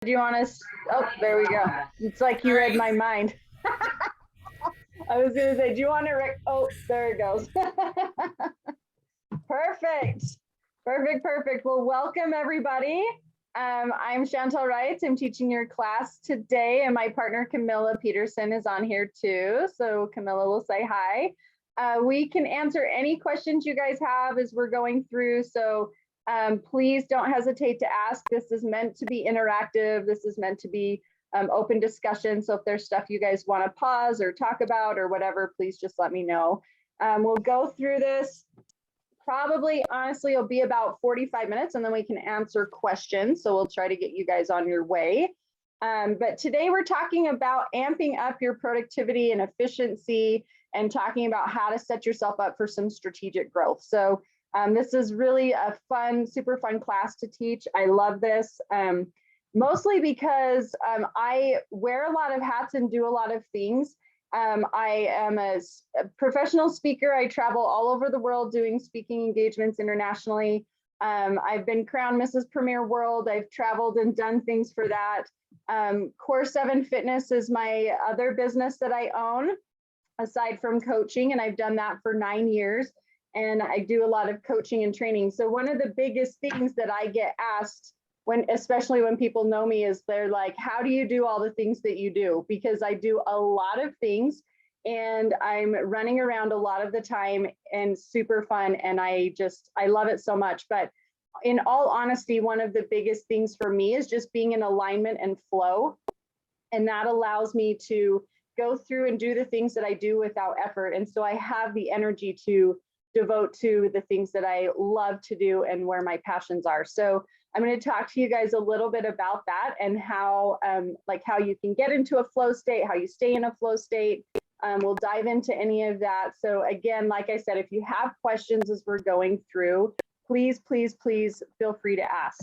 Do you want to? Oh, there we go. It's like you read my mind. I was going to say, do you want to? Oh, there it goes. Perfect. Perfect. Well, welcome everybody. I'm Shantel Reitz. I'm teaching your class today, and my partner Camilla Peterson is on here too. So Camilla will say hi. We can answer any questions you guys have as we're going through. So please don't hesitate to ask. This is meant to be interactive. This is meant to be open discussion. So if there's stuff you guys want to pause or talk about or whatever, please just let me know. We'll go through this. Probably, honestly, it'll be about 45 minutes and then we can answer questions. So we'll try to get you guys on your way. But today we're talking about amping up your productivity and efficiency and talking about how to set yourself up for some strategic growth. So this is really a fun, super fun class to teach. I love this, mostly because I wear a lot of hats and do a lot of things. I am a professional speaker. I travel all over the world doing speaking engagements internationally. I've been crowned Mrs. Premier World. I've traveled and done things for that. Core 7 Fitness is my other business that I own, aside from coaching, and I've done that for 9 years. And I do a lot of coaching and training. So one of the biggest things that I get asked especially when people know me, is they're like, how do you do all the things that you do? Because I do a lot of things and I'm running around a lot of the time and super fun. And I love it so much. But in all honesty, one of the biggest things for me is just being in alignment and flow. And that allows me to go through and do the things that I do without effort. And so I have the energy to devote to the things that I love to do and where my passions are. So I'm going to talk to you guys a little bit about that and how you can get into a flow state, how you stay in a flow state. We'll dive into any of that. So again, like I said, if you have questions as we're going through, please feel free to ask.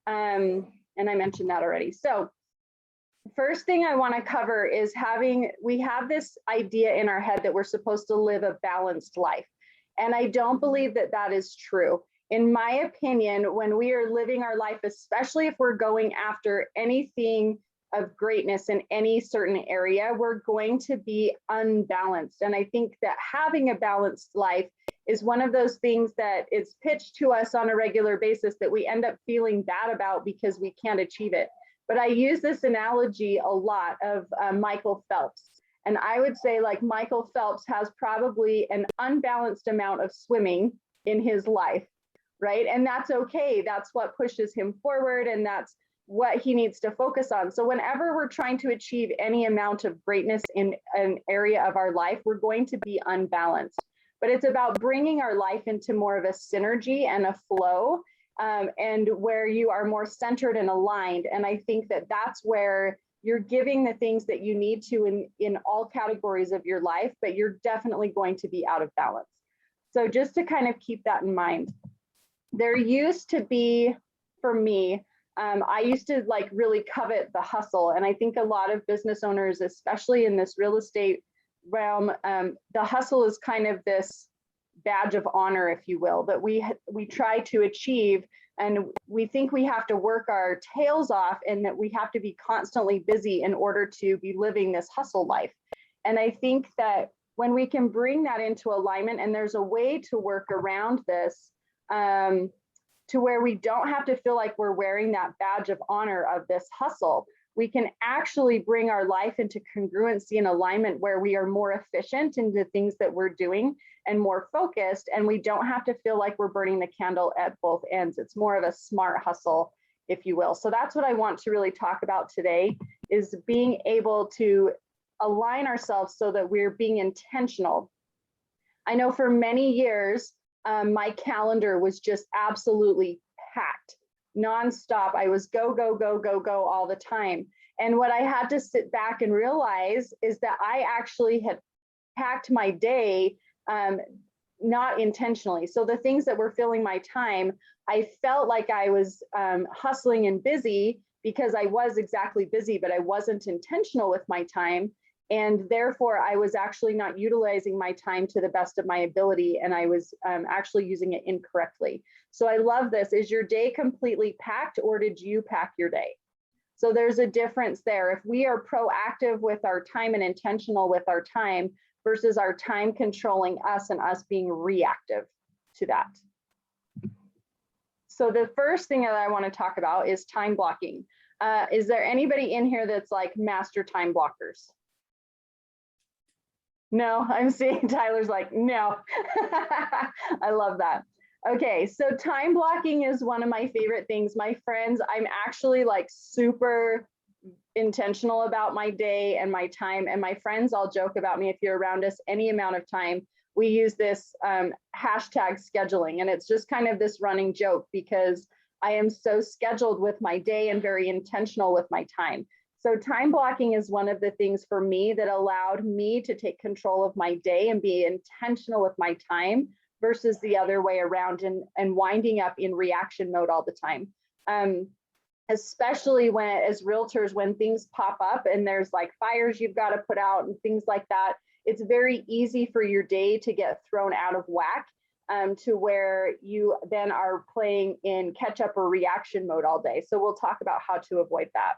And I mentioned that already. So first thing I want to cover is we have this idea in our head that we're supposed to live a balanced life. And I don't believe that that is true. In my opinion, when we are living our life, especially if we're going after anything of greatness in any certain area, we're going to be unbalanced. And I think that having a balanced life is one of those things that is pitched to us on a regular basis that we end up feeling bad about because we can't achieve it. But I use this analogy a lot of Michael Phelps. And I would say, like, Michael Phelps has probably an unbalanced amount of swimming in his life. Right? And that's okay. That's what pushes him forward. And that's what he needs to focus on. So whenever we're trying to achieve any amount of greatness in an area of our life, we're going to be unbalanced. But it's about bringing our life into more of a synergy and a flow, and where you are more centered and aligned. And I think that that's where you're giving the things that you need to in all categories of your life, but you're definitely going to be out of balance. So just to kind of keep that in mind. There used to be, for me, I used to really covet the hustle. And I think a lot of business owners, especially in this real estate realm, the hustle is kind of this badge of honor, if you will, that we try to achieve. And we think we have to work our tails off and that we have to be constantly busy in order to be living this hustle life. And I think that when we can bring that into alignment, and there's a way to work around this, to where we don't have to feel like we're wearing that badge of honor of this hustle. We can actually bring our life into congruency and alignment where we are more efficient in the things that we're doing and more focused, and we don't have to feel like we're burning the candle at both ends. It's more of a smart hustle, if you will. So that's what I want to really talk about today, is being able to align ourselves so that we're being intentional. I know for many years, my calendar was just absolutely packed, nonstop. I was go all the time. And what I had to sit back and realize is that I actually had packed my day, not intentionally. So the things that were filling my time, I felt like I was hustling and busy because I was exactly busy, but I wasn't intentional with my time. And therefore, I was actually not utilizing my time to the best of my ability, and I was actually using it incorrectly. So I love this. Is your day completely packed, or did you pack your day? So there's a difference there. If we are proactive with our time and intentional with our time versus our time controlling us and us being reactive to that. So the first thing that I want to talk about is time blocking. Is there anybody in here that's like master time blockers? No, I'm seeing Tyler's like, no. I love that. Okay, so time blocking is one of my favorite things. My friends, I'm actually like super intentional about my day and my time. And my friends all joke about me, if you're around us any amount of time, we use this hashtag scheduling. And it's just kind of this running joke because I am so scheduled with my day and very intentional with my time. So time blocking is one of the things for me that allowed me to take control of my day and be intentional with my time versus the other way around and winding up in reaction mode all the time. Especially when, as realtors, when things pop up and there's like fires you've got to put out and things like that, it's very easy for your day to get thrown out of whack to where you then are playing in catch up or reaction mode all day. So we'll talk about how to avoid that.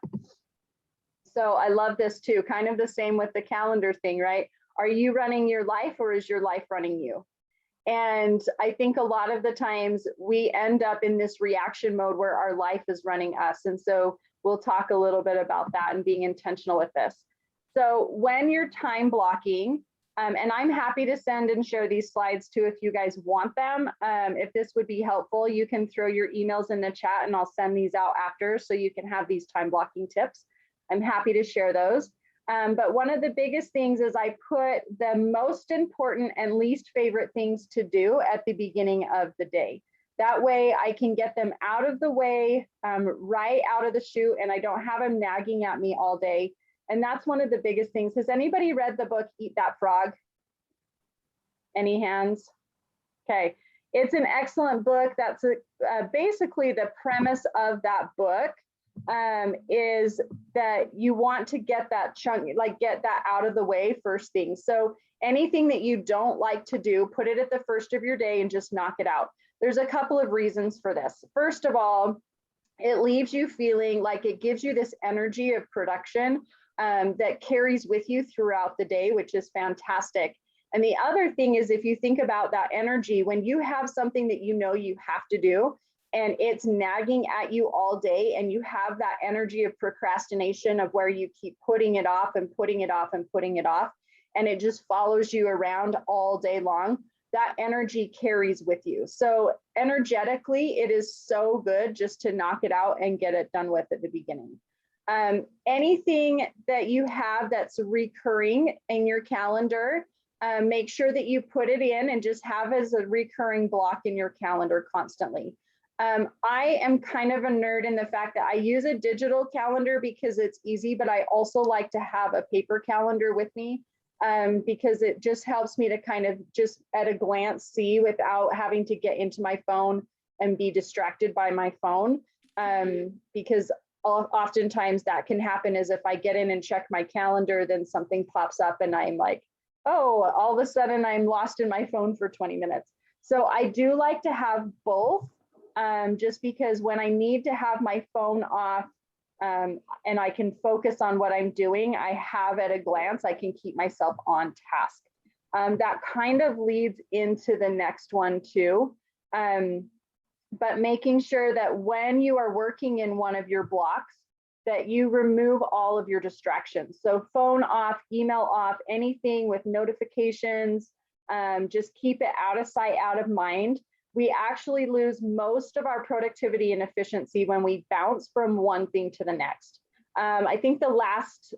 So I love this too, kind of the same with the calendar thing, right? Are you running your life or is your life running you? And I think a lot of the times we end up in this reaction mode where our life is running us. And so we'll talk a little bit about that and being intentional with this. So when you're time blocking, and I'm happy to send and share these slides too if you guys want them. If this would be helpful, you can throw your emails in the chat and I'll send these out after so you can have these time blocking tips. I'm happy to share those. But one of the biggest things is I put the most important and least favorite things to do at the beginning of the day. That way I can get them out of the way, right out of the chute, and I don't have them nagging at me all day. And that's one of the biggest things. Has anybody read the book, Eat That Frog? Any hands? Okay, it's an excellent book. That's basically the premise of that book. Is that you want to get that chunk, like get that out of the way first thing. So anything that you don't like to do, put it at the first of your day and just knock it out. There's a couple of reasons for this. First of all, it leaves you feeling like it gives you this energy of production that carries with you throughout the day, which is fantastic. And the other thing is, if you think about that energy, when you have something that you know you have to do, and it's nagging at you all day, and you have that energy of procrastination of where you keep putting it off and putting it off and putting it off, and it just follows you around all day long, that energy carries with you. So energetically, it is so good just to knock it out and get it done with at the beginning. Anything that you have that's recurring in your calendar, make sure that you put it in and just have as a recurring block in your calendar constantly. I am kind of a nerd in the fact that I use a digital calendar because it's easy, but I also like to have a paper calendar with me because it just helps me to kind of just at a glance see without having to get into my phone and be distracted by my phone. Because oftentimes that can happen is if I get in and check my calendar, then something pops up and I'm like, oh, all of a sudden I'm lost in my phone for 20 minutes. So I do like to have both. Just because when I need to have my phone off and I can focus on what I'm doing, I have at a glance, I can keep myself on task. That kind of leads into the next one too. But making sure that when you are working in one of your blocks, that you remove all of your distractions. So phone off, email off, anything with notifications, just keep it out of sight, out of mind. We actually lose most of our productivity and efficiency when we bounce from one thing to the next. I think the last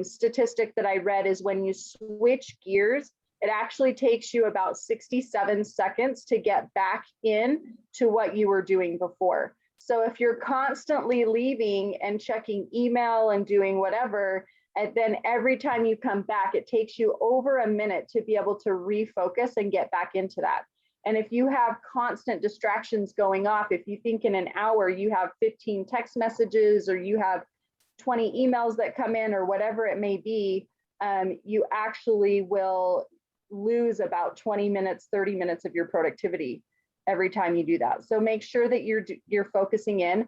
statistic that I read is when you switch gears, it actually takes you about 67 seconds to get back in to what you were doing before. So if you're constantly leaving and checking email and doing whatever, and then every time you come back, it takes you over a minute to be able to refocus and get back into that. And if you have constant distractions going off, if you think in an hour you have 15 text messages or you have 20 emails that come in or whatever it may be, you actually will lose about 20 minutes, 30 minutes of your productivity. every time you do that. So make sure that you're focusing in.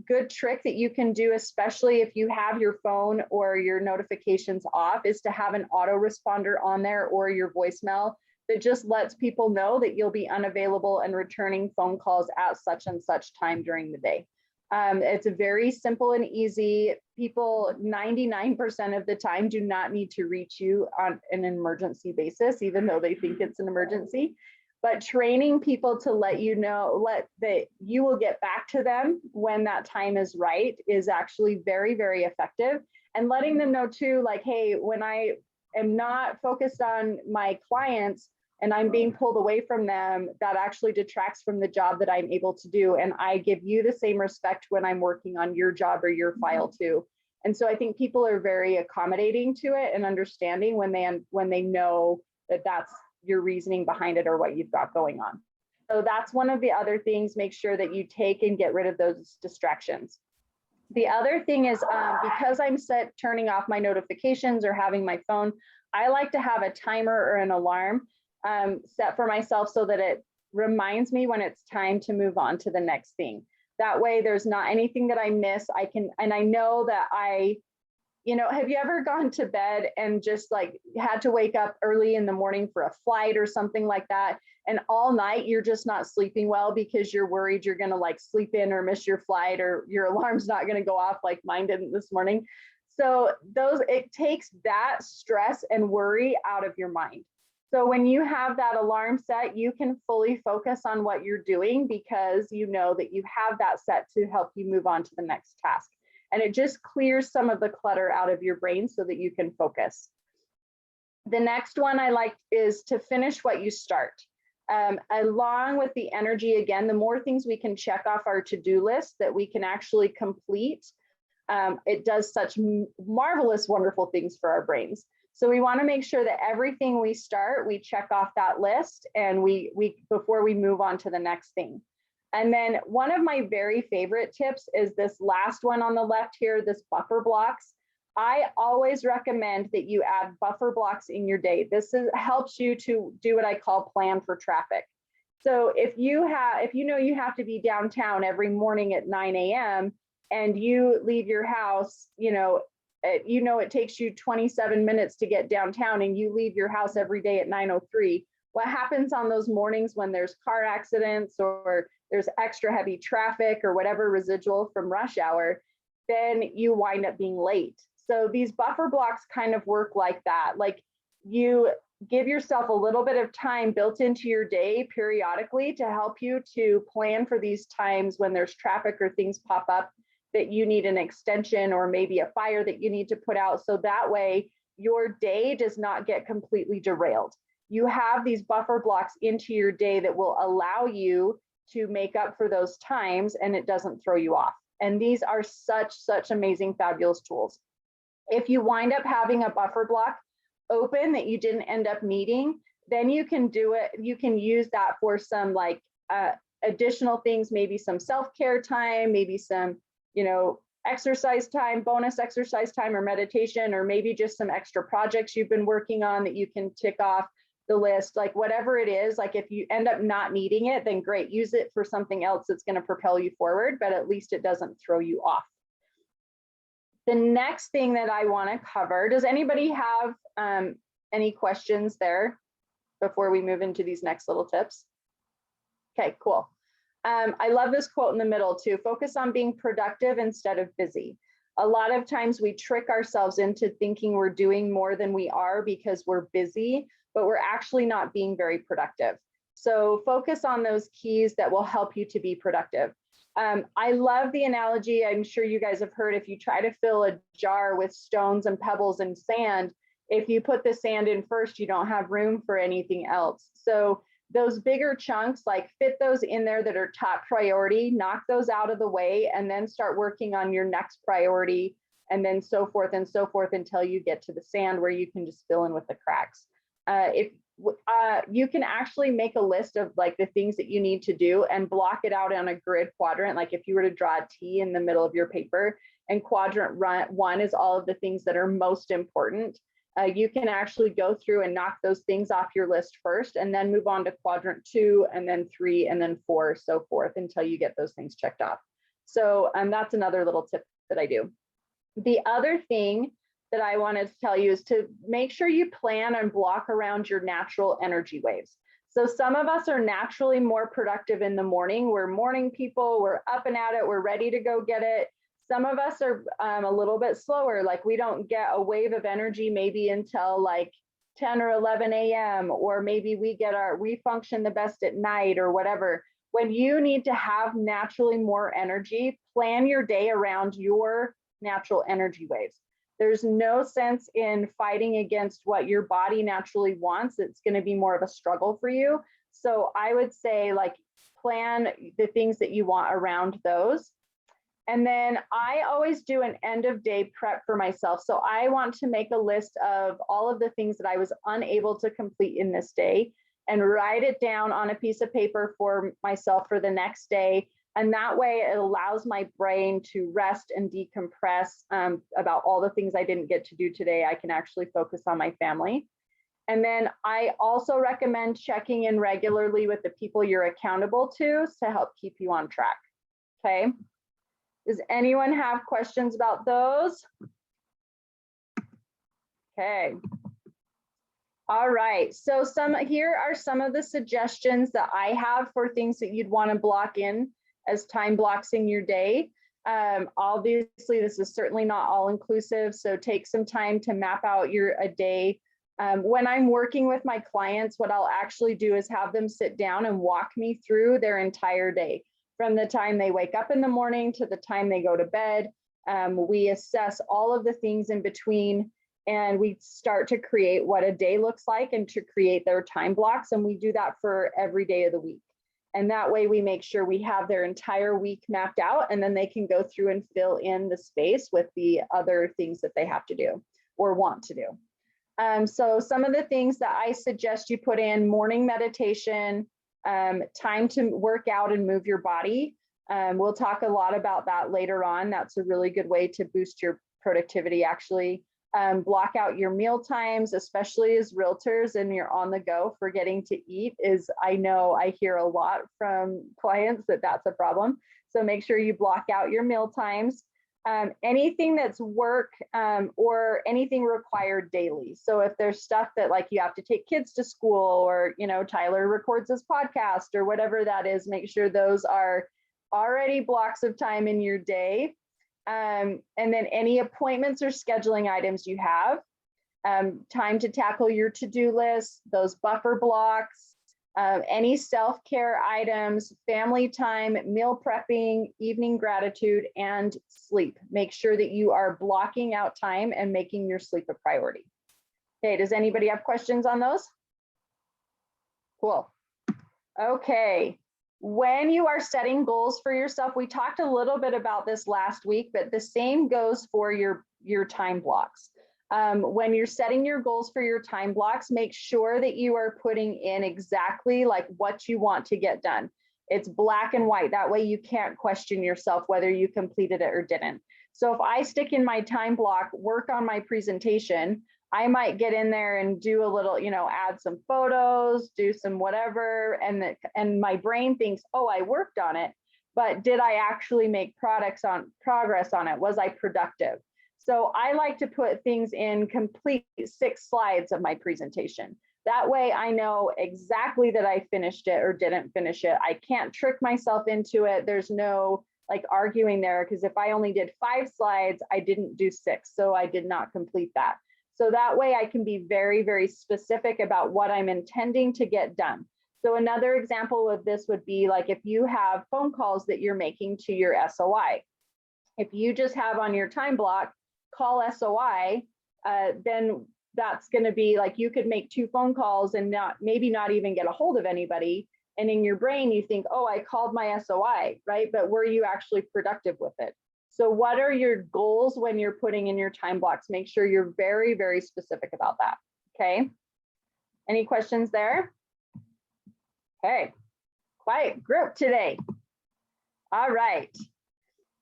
Good trick that you can do, especially if you have your phone or your notifications off, is to have an autoresponder on there or your voicemail that just lets people know that you'll be unavailable and returning phone calls at such and such time during the day. It's a very simple and easy. People 99% of the time do not need to reach you on an emergency basis, even though they think it's an emergency. But training people to let you know, that you will get back to them when that time is right is actually very, very effective. And letting them know too, like, hey, when I am not focused on my clients and I'm being pulled away from them, that actually detracts from the job that I'm able to do. And I give you the same respect when I'm working on your job or your file too. And so I think people are very accommodating to it and understanding when they know that that's your reasoning behind it or what you've got going on. So that's one of the other things. Make sure that you take and get rid of those distractions. The other thing is, because I'm turning off my notifications or having my phone, I like to have a timer or an alarm set for myself so that it reminds me when it's time to move on to the next thing. That way there's not anything that I miss. And I know that have you ever gone to bed and just like had to wake up early in the morning for a flight or something like that, and all night you're just not sleeping well because you're worried you're going to like sleep in or miss your flight, or your alarm's not going to go off like mine didn't this morning. So it takes that stress and worry out of your mind. So when you have that alarm set, you can fully focus on what you're doing because you know that you have that set to help you move on to the next task. And it just clears some of the clutter out of your brain so that you can focus. The next one I like is to finish what you start. Along with the energy, again, the more things we can check off our to-do list that we can actually complete, it does such marvelous, wonderful things for our brains. So we want to make sure that everything we start, we check off that list and before we move on to the next thing. And then one of my very favorite tips is this last one on the left here, this buffer blocks. I always recommend that you add buffer blocks in your day. This helps you to do what I call plan for traffic. So if you know you have to be downtown every morning at 9 a.m. and you leave your house, it takes you 27 minutes to get downtown and you leave your house every day at 9:03. What happens on those mornings when there's car accidents or there's extra heavy traffic or whatever residual from rush hour, then you wind up being late. So these buffer blocks kind of work like that. Like you give yourself a little bit of time built into your day periodically to help you to plan for these times when there's traffic or things pop up that you need an extension or maybe a fire that you need to put out. So that way your day does not get completely derailed. You have these buffer blocks into your day that will allow you to make up for those times and it doesn't throw you off. And these are such amazing, fabulous tools. If you wind up having a buffer block open that you didn't end up needing, then you can do it. You can use that for some additional things, maybe some self-care time, maybe some, exercise time, bonus exercise time or meditation, or maybe just some extra projects you've been working on that you can tick off the list, like whatever it is. Like if you end up not needing it, then great, use it for something else that's going to propel you forward, but at least it doesn't throw you off. The next thing that I want to cover, does anybody have any questions there before we move into these next little tips? Okay, cool. I love this quote in the middle too. Focus on being productive instead of busy. A lot of times we trick ourselves into thinking we're doing more than we are because we're busy, but we're actually not being very productive. So focus on those keys that will help you to be productive. I love the analogy. I'm sure you guys have heard, if you try to fill a jar with stones and pebbles and sand, if you put the sand in first, you don't have room for anything else. So those bigger chunks, like fit those in there that are top priority, knock those out of the way, and then start working on your next priority, and then so forth until you get to the sand where you can just fill in with the cracks. If you can actually make a list of like the things that you need to do and block it out on a grid quadrant. Like if you were to draw a T in the middle of your paper, and quadrant one is all of the things that are most important, you can actually go through and knock those things off your list first, and then move on to quadrant 2, and then 3, and then 4, so forth, until you get those things checked off. So that's another little tip that I do. The other thing that I wanted to tell you is to make sure you plan and block around your natural energy waves. So some of us are naturally more productive in the morning. We're morning people, we're up and at it, we're ready to go get it. Some of us are a little bit slower, like we don't get a wave of energy maybe until like 10 or 11 a.m. or maybe we function the best at night or whatever. When you need to have naturally more energy, plan your day around your natural energy waves. There's no sense in fighting against what your body naturally wants. It's going to be more of a struggle for you. So I would say, like, plan the things that you want around those. And then I always do an end of day prep for myself. So I want to make a list of all of the things that I was unable to complete in this day and write it down on a piece of paper for myself for the next day. And that way it allows my brain to rest and decompress about all the things I didn't get to do today. I can actually focus on my family. And then I also recommend checking in regularly with the people you're accountable to help keep you on track. Okay. Does anyone have questions about those? Okay. All right, so here are some of the suggestions that I have for things that you'd want to block in as time blocks in your day. Obviously, this is certainly not all inclusive, so take some time to map out a day. When I'm working with my clients, what I'll actually do is have them sit down and walk me through their entire day. From the time they wake up in the morning to the time they go to bed. We assess all of the things in between, and we start to create what a day looks like and to create their time blocks. And we do that for every day of the week. And that way we make sure we have their entire week mapped out, and then they can go through and fill in the space with the other things that they have to do or want to do. So some of the things that I suggest you put in: morning meditation, time to work out and move your body. We'll talk a lot about that later on. That's a really good way to boost your productivity, actually. Block out your meal times, especially as realtors and you're on the go. Forgetting to eat I know I hear a lot from clients that that's a problem. So make sure you block out your meal times. Anything that's work or anything required daily. So if there's stuff that, like, you have to take kids to school, or Tyler records his podcast or whatever that is, make sure those are already blocks of time in your day. And then any appointments or scheduling items you have, time to tackle your to-do list, those buffer blocks, any self-care items, family time, meal prepping, evening gratitude, and sleep. Make sure that you are blocking out time and making your sleep a priority. Okay, does anybody have questions on those? Cool. Okay, when you are setting goals for yourself, we talked a little bit about this last week, but the same goes for your time blocks. When you're setting your goals for your time blocks, make sure that you are putting in exactly like what you want to get done. It's black and white. That way you can't question yourself whether you completed it or didn't. So if I stick in my time block, work on my presentation, I might get in there and do a little, add some photos, do some whatever. And my brain thinks, oh, I worked on it, but did I actually make progress on it? Was I productive? So I like to put things in complete 6 slides of my presentation. That way I know exactly that I finished it or didn't finish it. I can't trick myself into it. There's no like arguing there, because if I only did 5 slides, I didn't do 6. So I did not complete that. So that way I can be very, very specific about what I'm intending to get done. So another example of this would be like if you have phone calls that you're making to your SOI. If you just have on your time block, call SOI, then that's going to be like you could make 2 phone calls and maybe not even get a hold of anybody. And in your brain, you think, oh, I called my SOI, right? But were you actually productive with it? So what are your goals when you're putting in your time blocks? Make sure you're very, very specific about that. Okay. Any questions there? Okay. Quiet group today. All right.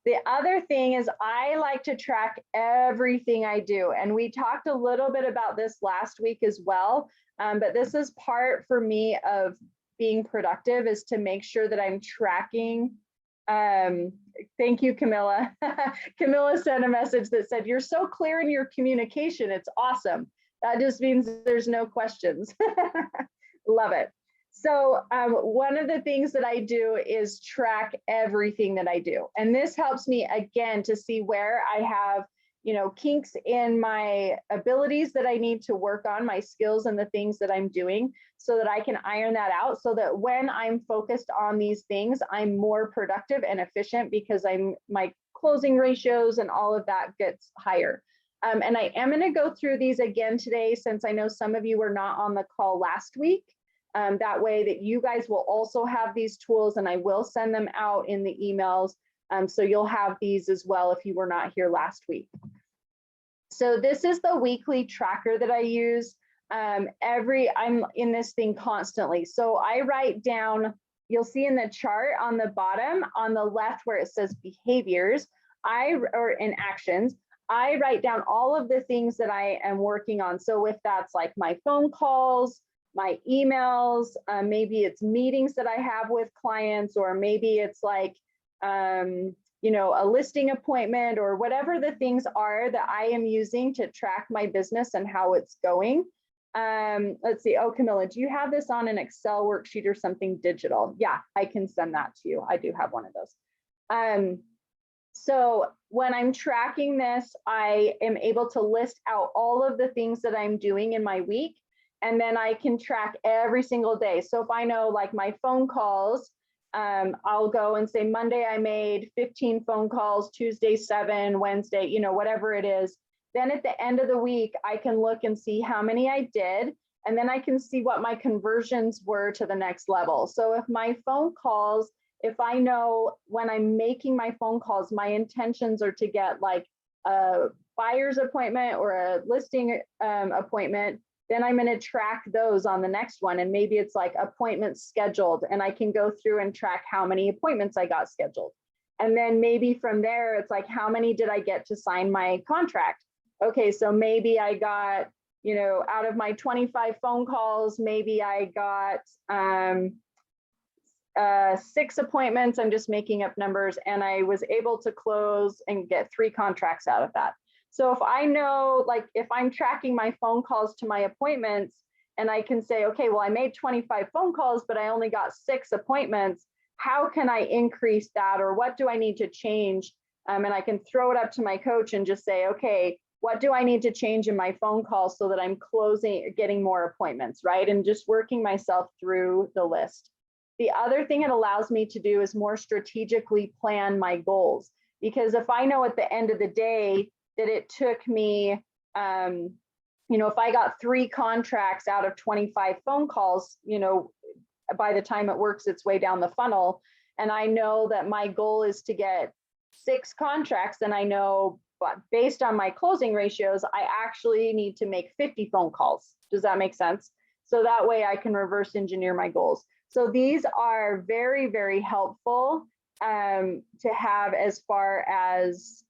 The other thing is I like to track everything I do. And we talked a little bit about this last week as well. But this is part for me of being productive, is to make sure that I'm tracking. Thank you, Camilla. Camilla sent a message that said, "You're so clear in your communication. It's awesome." That just means there's no questions. Love it. So one of the things that I do is track everything that I do. And this helps me, again, to see where I have, kinks in my abilities that I need to work on, my skills and the things that I'm doing, so that I can iron that out, so that when I'm focused on these things, I'm more productive and efficient, because my closing ratios and all of that gets higher. And I am going to go through these again today, since I know some of you were not on the call last week. That way that you guys will also have these tools, and I will send them out in the emails. So you'll have these as well if you were not here last week. So this is the weekly tracker that I use. I'm in this thing constantly. So I write down, you'll see in the chart on the bottom, on the left where it says behaviors, or in actions, I write down all of the things that I am working on. So if that's like my phone calls, my emails, maybe it's meetings that I have with clients, or maybe it's like, a listing appointment, or whatever the things are that I am using to track my business and how it's going. Let's see. Oh, Camilla, do you have this on an Excel worksheet or something digital? Yeah, I can send that to you. I do have one of those. So when I'm tracking this, I am able to list out all of the things that I'm doing in my week. And then I can track every single day. So if I know, like, my phone calls, I'll go and say Monday I made 15 phone calls, Tuesday 7, Wednesday, whatever it is. Then at the end of the week, I can look and see how many I did. And then I can see what my conversions were to the next level. So if my phone calls, if I know when I'm making my phone calls, my intentions are to get like a buyer's appointment or a listing appointment, then I'm going to track those on the next one. And maybe it's like appointments scheduled, and I can go through and track how many appointments I got scheduled. And then maybe from there, it's like, how many did I get to sign my contract? Okay, so maybe I got, out of my 25 phone calls, maybe I got 6 appointments. I'm just making up numbers. And I was able to close and get 3 contracts out of that. So if I know, like, if I'm tracking my phone calls to my appointments, and I can say, okay, well, I made 25 phone calls, but I only got 6 appointments. How can I increase that? Or what do I need to change? And I can throw it up to my coach and just say, okay, what do I need to change in my phone calls so that I'm getting more appointments, right? And just working myself through the list. The other thing it allows me to do is more strategically plan my goals. Because if I know at the end of the day that it took me, if I got 3 contracts out of 25 phone calls, by the time it works its way down the funnel, and I know that my goal is to get 6 contracts, then I know, but based on my closing ratios, I actually need to make 50 phone calls. Does that make sense? So that way I can reverse engineer my goals. So these are very, very helpful to have as far as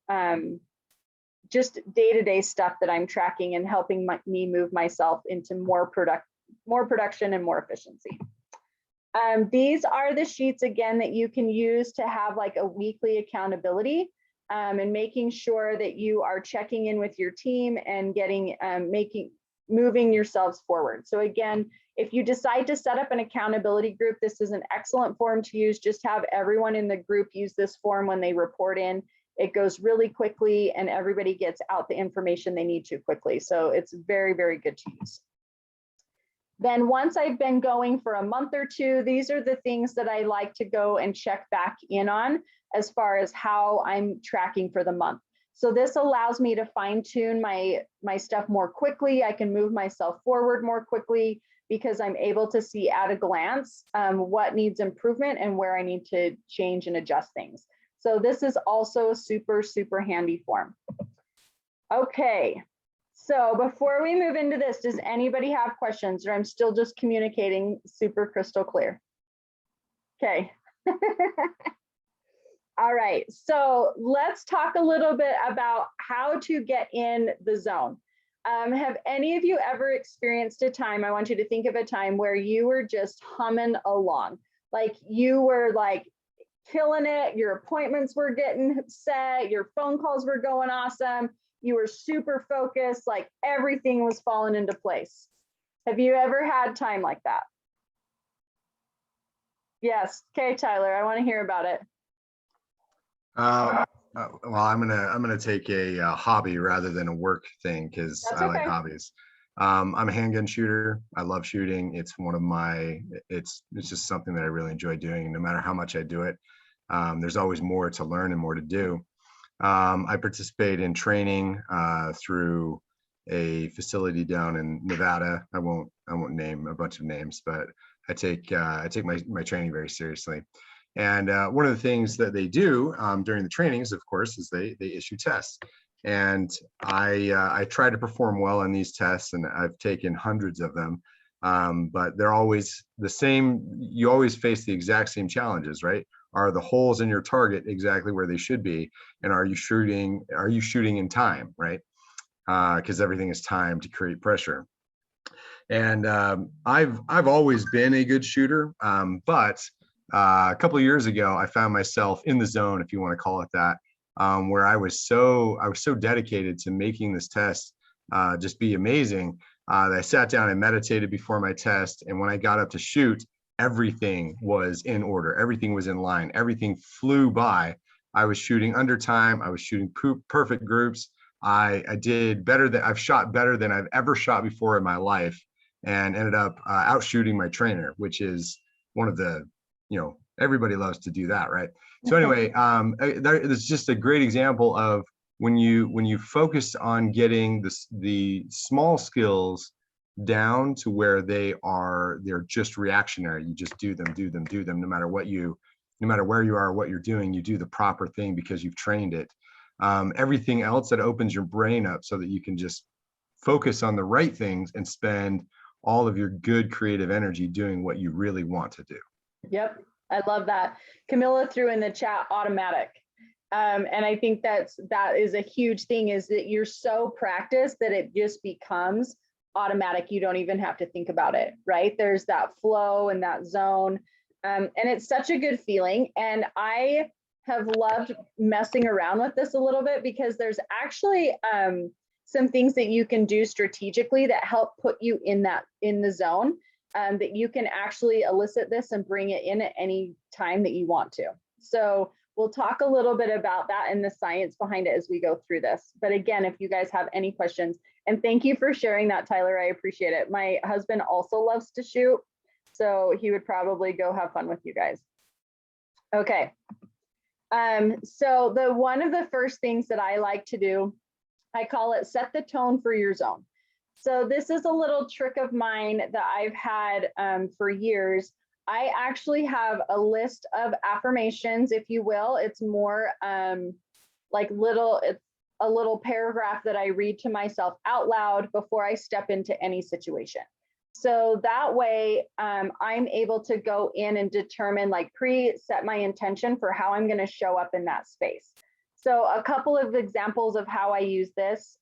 just day-to-day stuff that I'm tracking and helping me move myself into more production and more efficiency. These are the sheets, again, that you can use to have like a weekly accountability, and making sure that you are checking in with your team and getting moving yourselves forward. So again, if you decide to set up an accountability group, this is an excellent form to use. Just have everyone in the group use this form when they report in. It goes really quickly and everybody gets out the information they need to quickly. So it's very, very good to use. Then once I've been going for a month or two, these are the things that I like to go and check back in on as far as how I'm tracking for the month. So this allows me to fine tune my stuff more quickly. I can move myself forward more quickly because I'm able to see at a glance what needs improvement and where I need to change and adjust things. So this is also a super, super handy form. Okay, so before we move into this, does anybody have questions, or I'm still just communicating super crystal clear? Okay. All right, so let's talk a little bit about how to get in the zone. Have any of you ever experienced a time, I want you to think of a time where you were just humming along, like you were like killing it, your appointments were getting set, your phone calls were going awesome, you were super focused, like everything was falling into place. Have you ever had time like that? Yes. Okay, Tyler, I want to hear about it. Well, I'm gonna take a hobby rather than a work thing because That's I like okay. hobbies. I'm a handgun shooter. I love shooting. It's one of my. It's just something that I really enjoy doing. No matter how much I do it, there's always more to learn and more to do. I participate in training through a facility down in Nevada. I won't name a bunch of names, but I take my training very seriously. And one of the things that they do during the trainings, of course, is they issue tests. And I try to perform well on these tests, and I've taken hundreds of them. But they're always the same. You always face the exact same challenges, right? Are the holes in your target exactly where they should be? And are you shooting in time, right? Because everything is timed to create pressure. And I've always been a good shooter, but a couple of years ago, I found myself in the zone, if you want to call it that, where I was so dedicated to making this test just be amazing that I sat down and meditated before my test. And when I got up to shoot, everything was in order. Everything was in line. Everything flew by. I was shooting under time. I was shooting perfect groups. I did better than I've shot better than I've ever shot before in my life, and ended up out shooting my trainer, which is one of the, everybody loves to do that, right? So anyway, it's just a great example of when you focus on getting the small skills down to where they're just reactionary. You just do them, no matter where you are, what you're doing, you do the proper thing because you've trained it. Everything else that opens your brain up so that you can just focus on the right things and spend all of your good creative energy doing what you really want to do. Yep, I love that. Camilla threw in the chat automatic. And I think that is a huge thing, is that you're so practiced that it just becomes automatic. You don't even have to think about it, right? There's that flow and that zone. And it's such a good feeling. And I have loved messing around with this a little bit because there's actually some things that you can do strategically that help put you in the zone, that you can actually elicit this and bring it in at any time that you want to. So we'll talk a little bit about that and the science behind it as we go through this. But again, if you guys have any questions, and thank you for sharing that, Tyler, I appreciate it. My husband also loves to shoot, so he would probably go have fun with you guys. Okay. So one of the first things that I like to do, I call it set the tone for your zone. So this is a little trick of mine that I've had for years. I actually have a list of affirmations, if you will. It's more like it's a little paragraph that I read to myself out loud before I step into any situation. So that way I'm able to go in and determine, like set my intention for how I'm going to show up in that space. So a couple of examples of how I use this.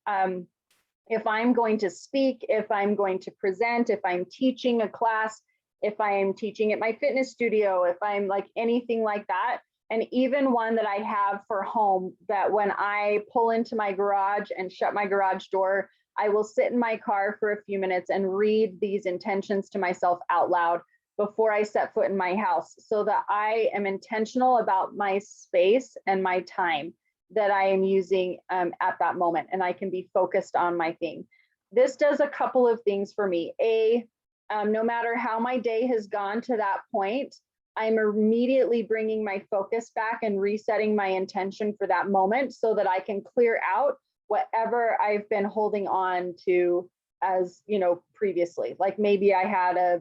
If I'm going to speak, if I'm going to present, if I'm teaching a class, if I'm teaching at my fitness studio, if I'm like anything like that, and even one that I have for home, that when I pull into my garage and shut my garage door, I will sit in my car for a few minutes and read these intentions to myself out loud before I set foot in my house, so that I am intentional about my space and my time that I am using at that moment, and I can be focused on my thing. This does a couple of things for me. No matter how my day has gone to that point, I'm immediately bringing my focus back and resetting my intention for that moment so that I can clear out whatever I've been holding on to as, previously. Like maybe I had a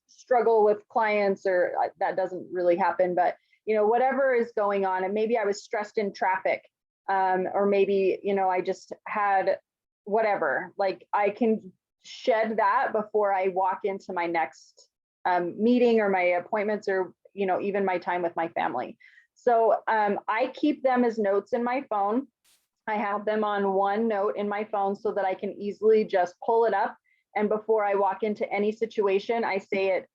struggle with clients, or that doesn't really happen, but whatever is going on, and maybe I was stressed in traffic, or maybe, I just had whatever, like I can shed that before I walk into my next meeting or my appointments, or, even my time with my family. So I keep them as notes in my phone. I have them on OneNote in my phone so that I can easily just pull it up. And before I walk into any situation, I say it,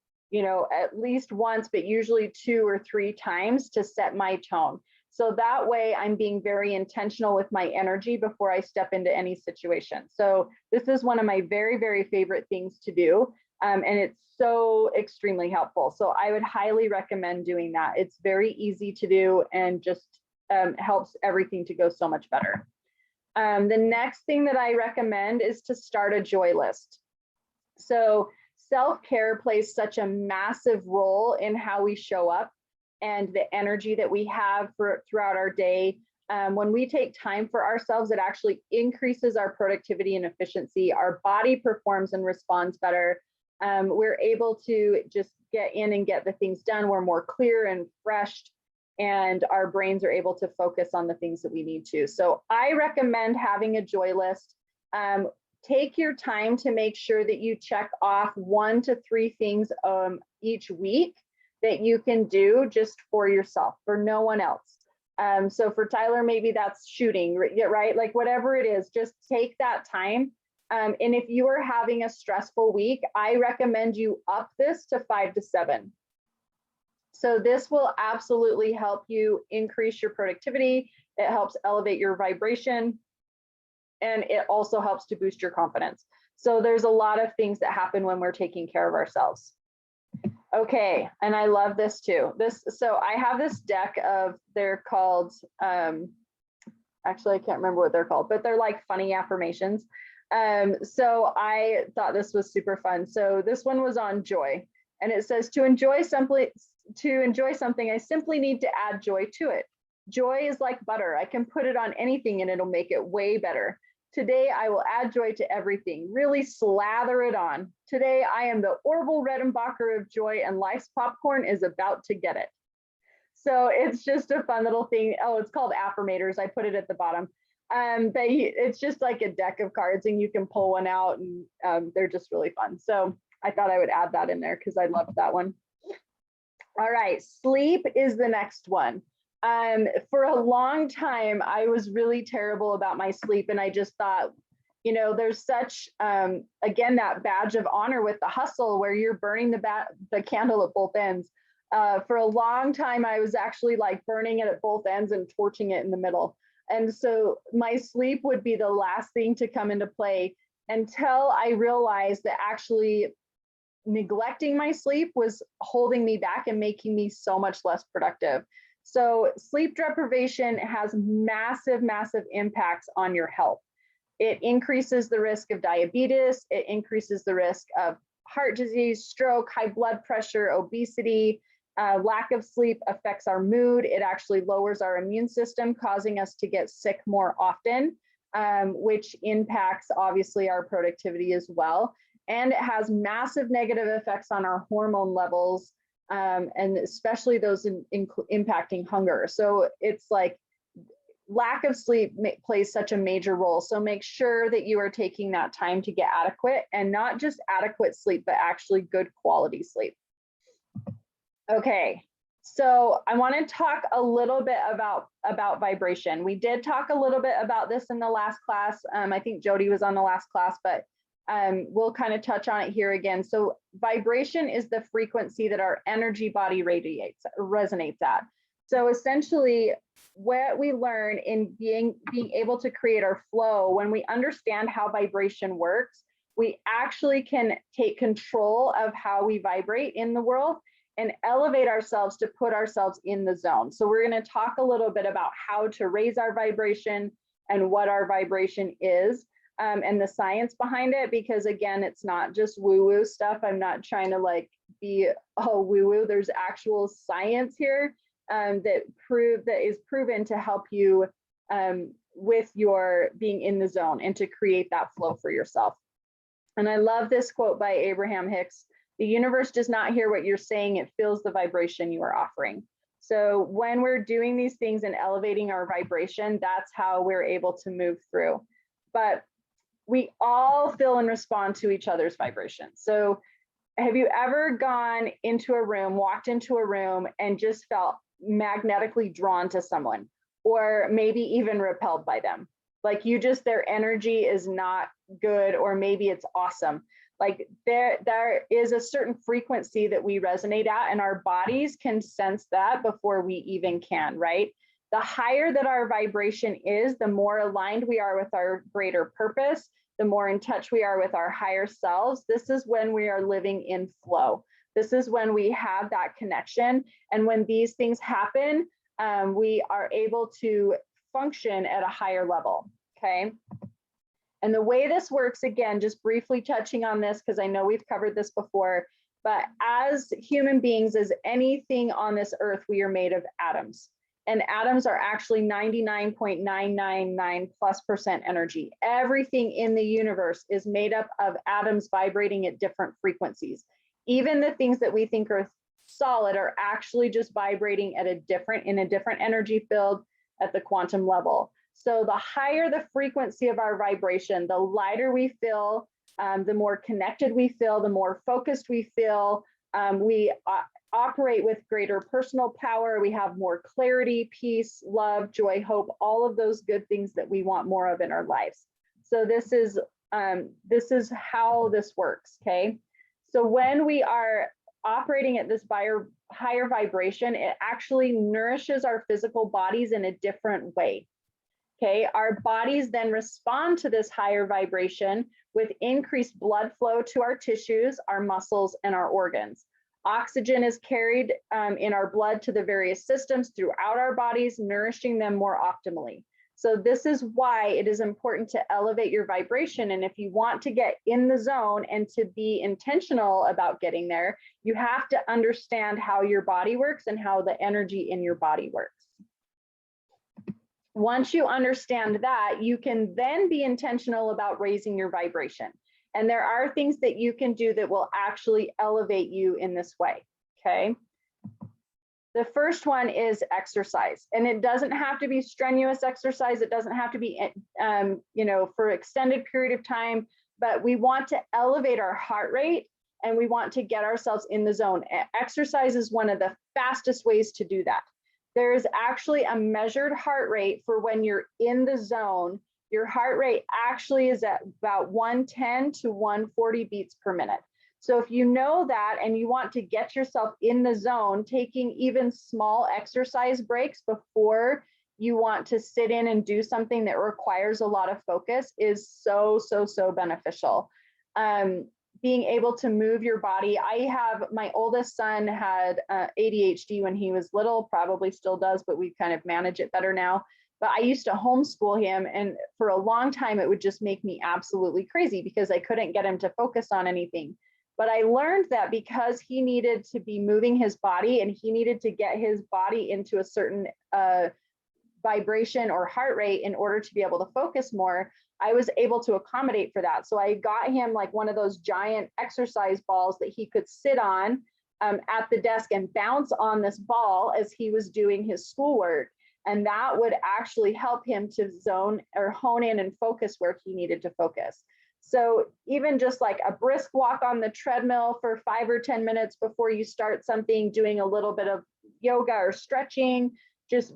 at least once, but usually 2 or 3 times to set my tone. So that way I'm being very intentional with my energy before I step into any situation. So this is one of my very, very favorite things to do. And it's so extremely helpful. So I would highly recommend doing that. It's very easy to do and just helps everything to go so much better. The next thing that I recommend is to start a joy list. So self-care plays such a massive role in how we show up and the energy that we have throughout our day. When we take time for ourselves, it actually increases our productivity and efficiency. Our body performs and responds better. We're able to just get in and get the things done. We're more clear and fresh, and our brains are able to focus on the things that we need to. So I recommend having a joy list. Take your time to make sure that you check off 1 to 3 things each week that you can do just for yourself, for no one else. So for Tyler, maybe that's shooting, right? Like whatever it is, just take that time. And if you are having a stressful week, I recommend you up this to 5 to 7. So this will absolutely help you increase your productivity. It helps elevate your vibration, and it also helps to boost your confidence. So there's a lot of things that happen when we're taking care of ourselves. Okay, and I love this too. So I have this deck of, they're called, actually I can't remember what they're called, but they're like funny affirmations. So I thought this was super fun. So this one was on joy, and it says, to enjoy something, I simply need to add joy to it. Joy is like butter. I can put it on anything and it'll make it way better. Today, I will add joy to everything. Really slather it on. Today, I am the Orville Redenbacher of joy, and life's popcorn is about to get it. So it's just a fun little thing. Oh, it's called affirmators. I put it at the bottom. It's just like a deck of cards, and you can pull one out, and they're just really fun. So I thought I would add that in there because I loved that one. All right, sleep is the next one. For a long time, I was really terrible about my sleep, and I just thought, there's such, again, that badge of honor with the hustle where you're burning the candle at both ends. For a long time, I was actually like burning it at both ends and torching it in the middle. And so my sleep would be the last thing to come into play until I realized that actually neglecting my sleep was holding me back and making me so much less productive. So sleep deprivation has massive, massive impacts on your health. It increases the risk of diabetes. It increases the risk of heart disease, stroke, high blood pressure, obesity. Lack of sleep affects our mood. It actually lowers our immune system, causing us to get sick more often, which impacts obviously our productivity as well. And it has massive negative effects on our hormone levels, and especially those impacting hunger. So it's like lack of sleep plays such a major role. So make sure that you are taking that time to get adequate, and not just adequate sleep, but actually good quality sleep. Okay, so I want to talk a little bit about vibration. We did talk a little bit about this in the last class. I think Jody was on the last class, but we'll kind of touch on it here again. So vibration is the frequency that our energy body resonates at. So essentially what we learn in being able to create our flow, when we understand how vibration works, we actually can take control of how we vibrate in the world and elevate ourselves to put ourselves in the zone. So we're going to talk a little bit about how to raise our vibration and what our vibration is. And the science behind it, because again, it's not just woo-woo stuff. I'm not trying to like be woo-woo. There's actual science here that is proven to help you with your being in the zone and to create that flow for yourself. And I love this quote by Abraham Hicks: "The universe does not hear what you're saying, it feels the vibration you are offering." So when we're doing these things and elevating our vibration, that's how we're able to move through. But we all feel and respond to each other's vibration. So have you ever gone into a room, walked into a room and just felt magnetically drawn to someone, or maybe even repelled by them. Like their energy is not good, or maybe it's awesome. Like there is a certain frequency that we resonate at, and our bodies can sense that before we even can, right? The higher that our vibration is, the more aligned we are with our greater purpose, the more in touch we are with our higher selves. This is when we are living in flow. This is when we have that connection. And when these things happen, we are able to function at a higher level, okay? And the way this works, again, just briefly touching on this, because I know we've covered this before, but as human beings, as anything on this earth, we are made of atoms. And atoms are actually 99.999+% energy. Everything in the universe is made up of atoms vibrating at different frequencies. Even the things that we think are solid are actually just vibrating at in a different energy field at the quantum level. So the higher the frequency of our vibration, the lighter we feel, the more connected we feel, the more focused we feel. We operate with greater personal power. We have more clarity, peace, love, joy, hope, all of those good things that we want more of in our lives. So this is how this works, okay? So when we are operating at this higher vibration, it actually nourishes our physical bodies in a different way. Okay, our bodies then respond to this higher vibration with increased blood flow to our tissues, our muscles, and our organs. Oxygen is carried in our blood to the various systems throughout our bodies, nourishing them more optimally. So this is why it is important to elevate your vibration. And if you want to get in the zone and to be intentional about getting there, you have to understand how your body works and how the energy in your body works. Once you understand that, you can then be intentional about raising your vibration. And there are things that you can do that will actually elevate you in this way, okay? The first one is exercise. And it doesn't have to be strenuous exercise. It doesn't have to be, for extended period of time, but we want to elevate our heart rate and we want to get ourselves in the zone. Exercise is one of the fastest ways to do that. There is actually a measured heart rate for when you're in the zone. Your heart rate actually is at about 110 to 140 beats per minute. So if you know that and you want to get yourself in the zone, taking even small exercise breaks before you want to sit in and do something that requires a lot of focus is so beneficial. Being able to move your body. My oldest son had ADHD when he was little, probably still does, but we kind of manage it better now. But I used to homeschool him, and for a long time, it would just make me absolutely crazy because I couldn't get him to focus on anything. But I learned that because he needed to be moving his body and he needed to get his body into a certain vibration or heart rate in order to be able to focus more, I was able to accommodate for that. So I got him like one of those giant exercise balls that he could sit on at the desk and bounce on this ball as he was doing his schoolwork. And that would actually help him to zone or hone in and focus where he needed to focus. So even just like a brisk walk on the treadmill for 5 or 10 minutes before you start something, doing a little bit of yoga or stretching, just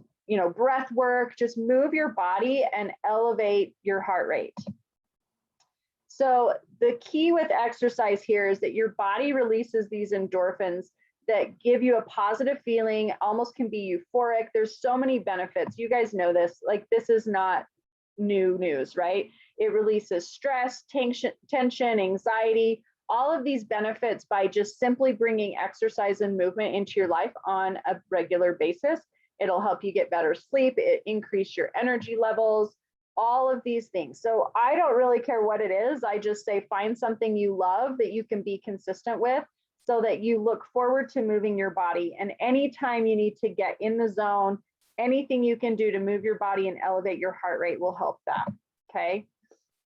breath work, just move your body and elevate your heart rate. So the key with exercise here is that your body releases these endorphins that give you a positive feeling, almost can be euphoric. There's so many benefits. You guys know this, like this is not new news, right? It releases stress, tension, anxiety, all of these benefits by just simply bringing exercise and movement into your life on a regular basis. It'll help you get better sleep, it increase your energy levels, all of these things. So I don't really care what it is. I just say find something you love that you can be consistent with so that you look forward to moving your body. And anytime you need to get in the zone, anything you can do to move your body and elevate your heart rate will help that, okay?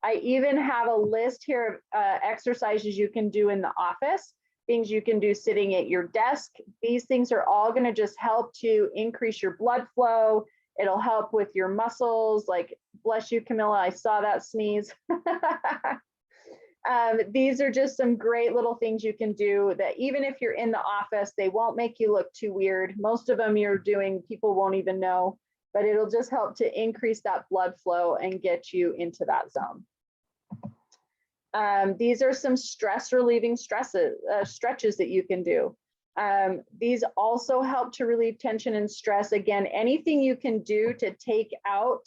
I even have a list here of exercises you can do in the office, things you can do sitting at your desk. These things are all going to just help to increase your blood flow. It'll help with your muscles, like bless you, Camilla, I saw that sneeze. These are just some great little things you can do that even if you're in the office, they won't make you look too weird. Most of them you're doing, people won't even know, but it'll just help to increase that blood flow and get you into that zone. These are some stress relieving stretches that you can do. These also help to relieve tension and stress. Again, anything you can do to take out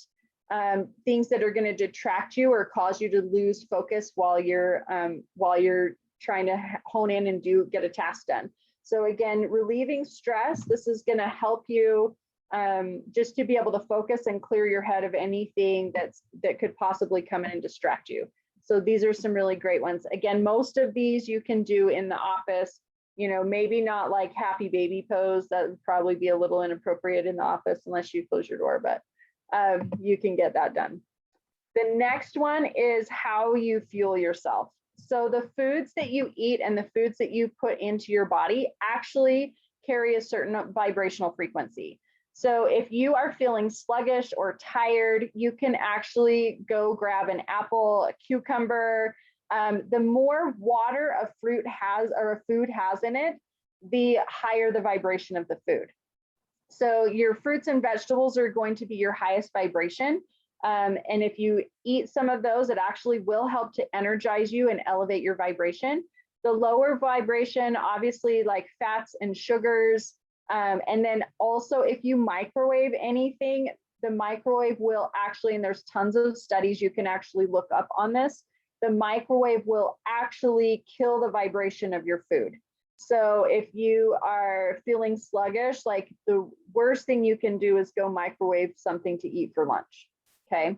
things that are going to detract you or cause you to lose focus while you're trying to hone in and get a task done. So again, relieving stress, this is going to help you just to be able to focus and clear your head of anything that could possibly come in and distract you. So these are some really great ones. Again, most of these you can do in the office. You know, maybe not like happy baby pose. That would probably be a little inappropriate in the office unless you close your door, but you can get that done. The next one is how you fuel yourself. So the foods that you eat and the foods that you put into your body actually carry a certain vibrational frequency. So if you are feeling sluggish or tired, you can actually go grab an apple, a cucumber. The more water a fruit has or a food has in it, the higher the vibration of the food. So your fruits and vegetables are going to be your highest vibration. And if you eat some of those, it actually will help to energize you and elevate your vibration. The lower vibration, obviously, like fats and sugars. And then also if you microwave anything, the microwave will actually, and there's tons of studies you can actually look up on this, the microwave will actually kill the vibration of your food. So if you are feeling sluggish, like the worst thing you can do is go microwave something to eat for lunch, okay?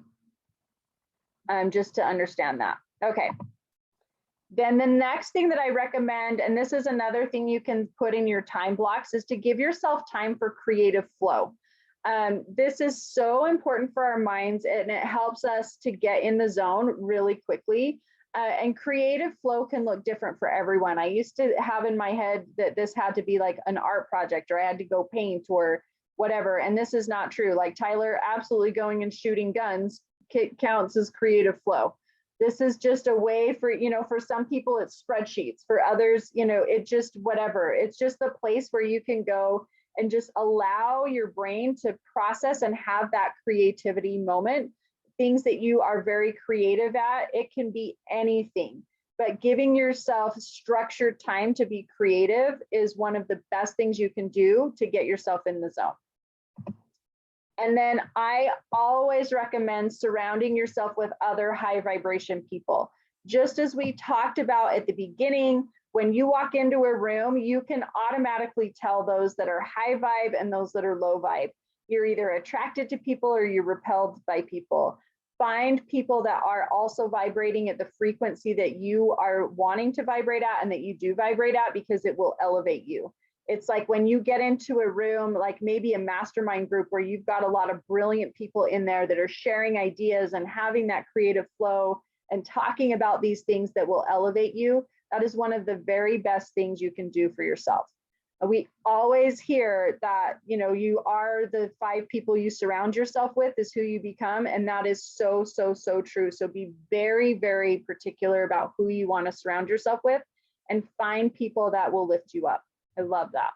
Just to understand that. Okay. Then the next thing that I recommend, and this is another thing you can put in your time blocks, is to give yourself time for creative flow. This is so important for our minds, and it helps us to get in the zone really quickly. And creative flow can look different for everyone. I used to have in my head that this had to be like an art project, or I had to go paint or whatever. And this is not true. Like Tyler, absolutely going and shooting guns counts as creative flow. This is just a way for, you know, for some people it's spreadsheets, for others, you know, it just whatever. It's just the place where you can go and just allow your brain to process and have that creativity moment. Things that you are very creative at, it can be anything, but giving yourself structured time to be creative is one of the best things you can do to get yourself in the zone. And then I always recommend surrounding yourself with other high vibration people. Just as we talked about at the beginning, when you walk into a room, you can automatically tell those that are high vibe and those that are low vibe. You're either attracted to people or you're repelled by people. Find people that are also vibrating at the frequency that you are wanting to vibrate at and that you do vibrate at, because it will elevate you. It's like when you get into a room, like maybe a mastermind group where you've got a lot of brilliant people in there that are sharing ideas and having that creative flow and talking about these things that will elevate you. That is one of the very best things you can do for yourself. We always hear that, you know, you are the 5 people you surround yourself with is who you become. And that is so, so, so true. So be very, very particular about who you want to surround yourself with and find people that will lift you up. I love that.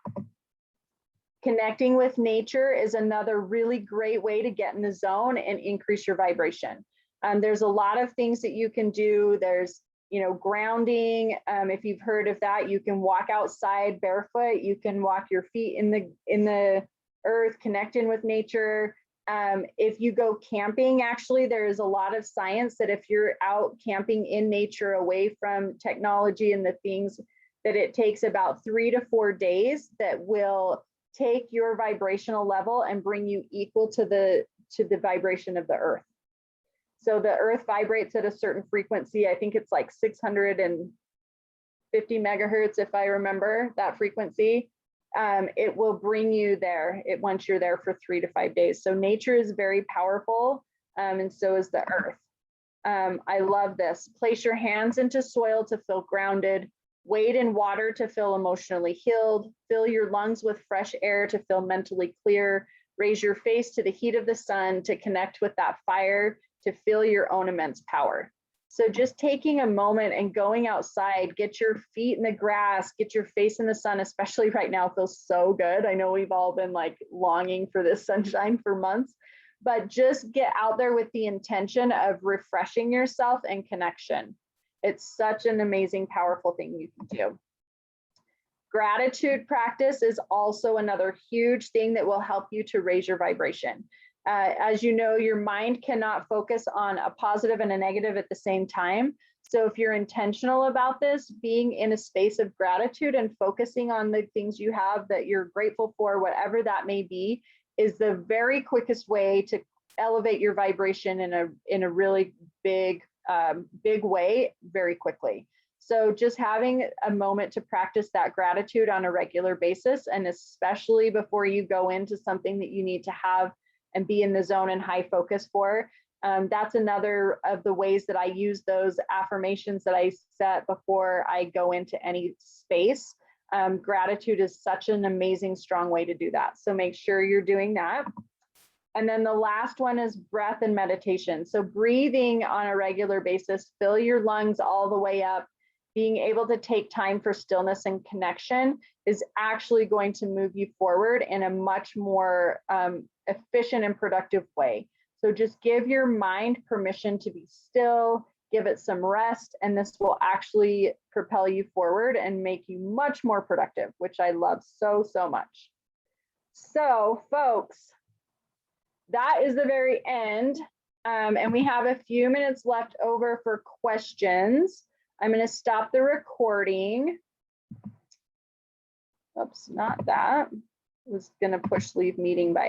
Connecting with nature is another really great way to get in the zone and increase your vibration. There's a lot of things that you can do. There's, you know, grounding. If you've heard of that, you can walk outside barefoot. You can walk your feet in the earth, connect in with nature. If you go camping, actually, there is a lot of science that if you're out camping in nature, away from technology and the things, that it takes about 3 to 4 days that will take your vibrational level and bring you equal to the vibration of the earth. So the earth vibrates at a certain frequency. I think it's like 650 megahertz, if I remember that frequency. It will bring you there once you're there for 3 to 5 days. So nature is very powerful, and so is the earth. I love this. Place your hands into soil to feel grounded. Wade in water to feel emotionally healed. Fill your lungs with fresh air to feel mentally clear. Raise your face to the heat of the sun to connect with that fire, to feel your own immense power. So just taking a moment and going outside, get your feet in the grass, get your face in the sun, especially right now, it feels so good. I know we've all been like longing for this sunshine for months, but just get out there with the intention of refreshing yourself and connection. It's such an amazing, powerful thing you can do. Gratitude practice is also another huge thing that will help you to raise your vibration. As you know, your mind cannot focus on a positive and a negative at the same time. So if you're intentional about this, being in a space of gratitude and focusing on the things you have that you're grateful for, whatever that may be, is the very quickest way to elevate your vibration in a really big way very quickly. So just having a moment to practice that gratitude on a regular basis, and especially before you go into something that you need to have and be in the zone and high focus for. That's another of the ways that I use those affirmations that I set before I go into any space. Gratitude is such an amazing, strong way to do that. So make sure you're doing that. And then the last one is breath and meditation. So breathing on a regular basis, fill your lungs all the way up. Being able to take time for stillness and connection is actually going to move you forward in a much more efficient and productive way. So just give your mind permission to be still, give it some rest, and this will actually propel you forward and make you much more productive, which I love so, so much. So folks, that is the very end. And we have a few minutes left over for questions. I'm going to stop the recording. Oops, not that. I was going to push leave meeting by